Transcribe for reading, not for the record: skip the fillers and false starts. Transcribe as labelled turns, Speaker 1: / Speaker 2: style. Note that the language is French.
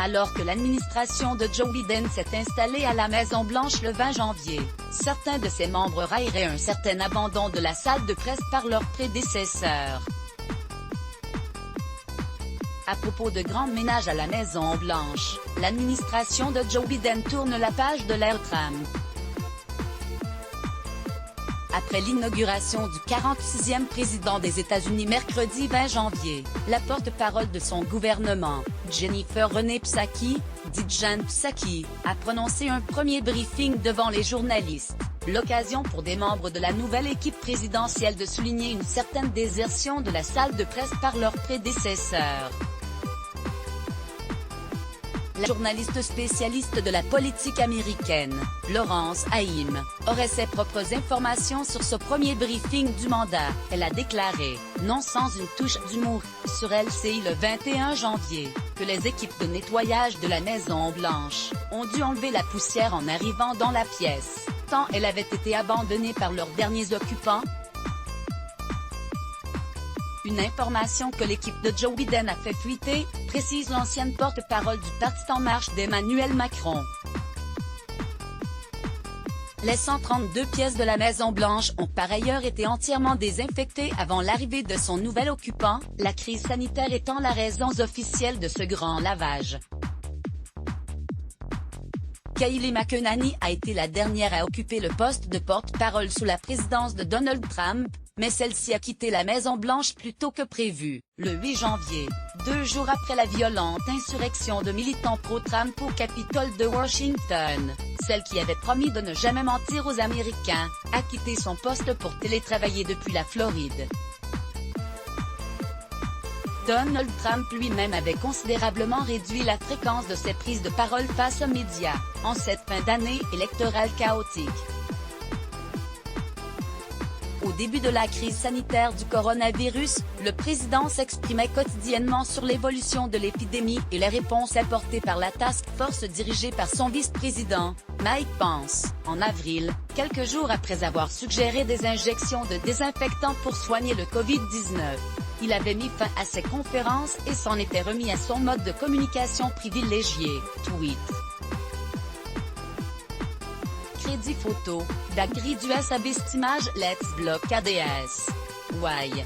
Speaker 1: Alors que l'administration de Joe Biden s'est installée à la Maison-Blanche le 20 janvier, certains de ses membres railleraient un certain abandon de la salle de presse par leurs prédécesseurs. À propos de grands ménages à la Maison-Blanche, l'administration de Joe Biden tourne la page de l'ère Trump. Après l'inauguration du 46e président des États-Unis mercredi 20 janvier, la porte-parole de son gouvernement, Jennifer Renée Psaki, dite Jen Psaki, a prononcé un premier briefing devant les journalistes, l'occasion pour des membres de la nouvelle équipe présidentielle de souligner une certaine désertion de la salle de presse par leurs prédécesseurs. La journaliste spécialiste de la politique américaine, Laurence Haïm, aurait ses propres informations sur ce premier briefing du mandat. Elle a déclaré, non sans une touche d'humour, sur LCI le 21 janvier, que les équipes de nettoyage de la Maison-Blanche ont dû enlever la poussière en arrivant dans la pièce, tant elle avait été abandonnée par leurs derniers occupants. Une information que l'équipe de Joe Biden a fait fuiter, précise l'ancienne porte-parole du Parti En Marche d'Emmanuel Macron. Les 132 pièces de la Maison-Blanche ont par ailleurs été entièrement désinfectées avant l'arrivée de son nouvel occupant, la crise sanitaire étant la raison officielle de ce grand lavage. Kayleigh McEnany a été la dernière à occuper le poste de porte-parole sous la présidence de Donald Trump, mais celle-ci a quitté la Maison-Blanche plus tôt que prévu, le 8 janvier, 2 jours après la violente insurrection de militants pro-Trump au Capitole de Washington. Celle qui avait promis de ne jamais mentir aux Américains, a quitté son poste pour télétravailler depuis la Floride. Donald Trump lui-même avait considérablement réduit la fréquence de ses prises de parole face aux médias, en cette fin d'année électorale chaotique. Au début de la crise sanitaire du coronavirus, le président s'exprimait quotidiennement sur l'évolution de l'épidémie et les réponses apportées par la task force dirigée par son vice-président, Mike Pence, en avril, quelques jours après avoir suggéré des injections de désinfectants pour soigner le Covid-19. Il avait mis fin à ses conférences et s'en était remis à son mode de communication privilégié, tweet. Crédit photo, Dagri Duas Abestimage Let's Block ADS. Why?